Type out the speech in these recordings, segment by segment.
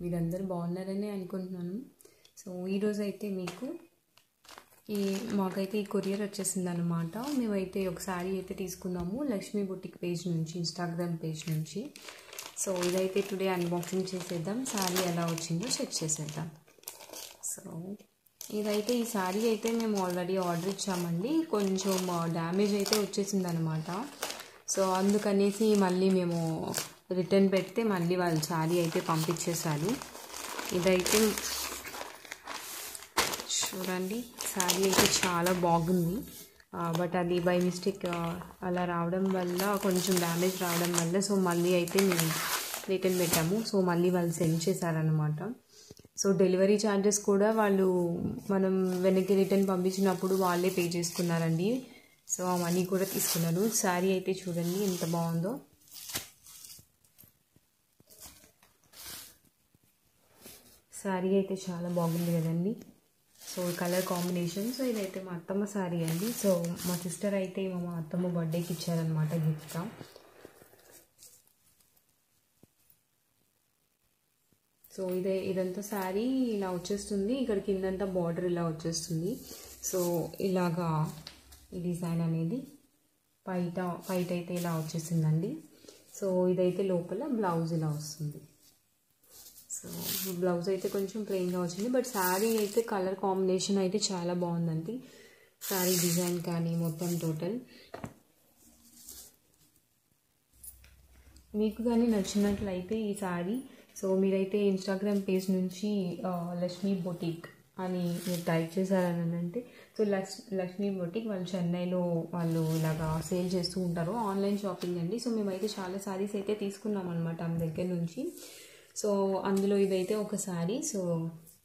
మీరందరూ బాగున్నారని అనుకుంటున్నాను. సో ఈరోజు అయితే మాకైతే ఈ కొరియర్ వచ్చేసింది అనమాట. మేమైతే ఒక శారీ అయితే తీసుకున్నాము లక్ష్మీ బుటిక్ పేజ్ నుంచి, ఇన్స్టాగ్రామ్ పేజ్ నుంచి. సో ఇదైతే టుడే అన్బాక్సింగ్ చేసేద్దాం, శారీ ఎలా వచ్చిందో చెక్ చేసేద్దాం. సో ఇదైతే ఈ శారీ అయితే మేము ఆల్రెడీ ఆర్డర్ ఇచ్చామండి, కొంచెం డ్యామేజ్ అయితే వచ్చేసింది అనమాట. సో అందుకనేసి మళ్ళీ మేము రిటర్న్ పెడితే మళ్ళీ వాళ్ళు శారీ అయితే పంపించేశారు. ఇదైతే చూడండి, శారీ అయితే చాలా బాగుంది. బట్ అది బై మిస్టేక్ అలా రావడం వల్ల, కొంచెం డ్యామేజ్ రావడం వల్ల సో మళ్ళీ అయితే మేము రిటర్న్ పెట్టాము. సో మళ్ళీ వాళ్ళు సెండ్ చేశారనమాట. సో డెలివరీ ఛార్జెస్ కూడా వాళ్ళు మనం వెనక్కి రిటర్న్ పంపించినప్పుడు వాళ్ళే పే చేసుకున్నారండి. సో ఆ మనీ కూడా తీసుకున్నారు. శారీ అయితే చూడండి ఎంత బాగుందో. శారీ అయితే చాలా బాగుంది కదండి. So colour combination. సో ఇదైతే మా అత్తమ్మ శారీ అండి. సో మా సిస్టర్ అయితే మా అత్తమ్మ బర్త్డేకి ఇచ్చారనమాట గిఫ్ట్గా. సో ఇదంతా శారీ ఇలా వచ్చేస్తుంది. ఇక్కడ కిందంతా బార్డర్ ఇలా వచ్చేస్తుంది. సో ఇలాగా ఈ డిజైన్ అనేది పైట అయితే ఇలా వచ్చేసిందండి. సో ఇదైతే లోపల బ్లౌజ్ ఇలా వస్తుంది. సో బ్లౌజ్ అయితే కొంచెం ప్లెయిన్గా వచ్చింది, బట్ శారీ అయితే కలర్ కాంబినేషన్ అయితే చాలా బాగుందండి. శారీ డిజైన్ కానీ మొత్తం టోటల్ మీకు కానీ నచ్చినట్లయితే ఈ శారీ, సో మీరైతే ఇన్స్టాగ్రామ్ పేజ్ నుంచి లక్ష్మీ బొటిక్ అని మీరు టైప్ చేశారని అంటే, సో లక్ష్మీ బొటిక్ వాళ్ళు చెన్నైలో వాళ్ళు ఇలాగా సేల్ చేస్తూ ఉంటారు, ఆన్లైన్ షాపింగ్ అండి. సో మేమైతే చాలా శారీస్ అయితే తీసుకున్నాం అనమాట ఆమె దగ్గర నుంచి. సో అందులో ఇదైతే ఒక శారీ సో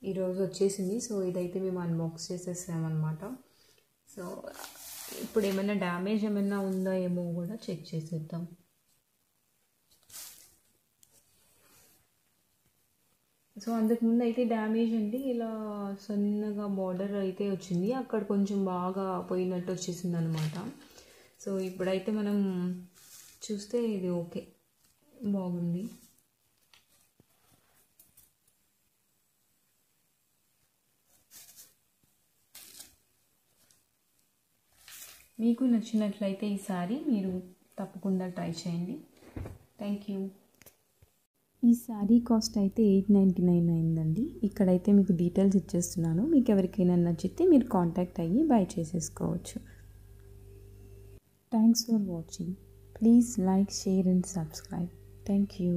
ఈరోజు వచ్చేసింది. సో ఇదైతే మేము అన్బాక్స్ చేసేసామన్నమాట. సో ఇప్పుడు ఏమైనా డ్యామేజ్ ఏమైనా ఉందా ఏమో కూడా చెక్ చేసేద్దాం. సో అంతకుముందు అయితే డ్యామేజ్ అండి, ఇలా సన్నగా బార్డర్ అయితే వచ్చింది, అక్కడ కొంచెం బాగా పోయినట్టు వచ్చేసింది అనమాట. సో ఇప్పుడైతే మనం చూస్తే ఇది ఓకే, బాగుంది. మీకు నచ్చినట్లయితే ఈ శారీ మీరు తప్పకుండా ట్రై చేయండి. Thank you. ఈ శారీ కాస్ట్ అయితే 899 అయిందండి. ఇక్కడైతే మీకు డీటెయిల్స్ ఇచ్చేస్తున్నాను. మీకు ఎవరికైనా నచ్చితే మీరు కాంటాక్ట్ అయ్యి బై చేసేసుకోవచ్చు. Thanks for watching. Please like, share and subscribe. Thank you.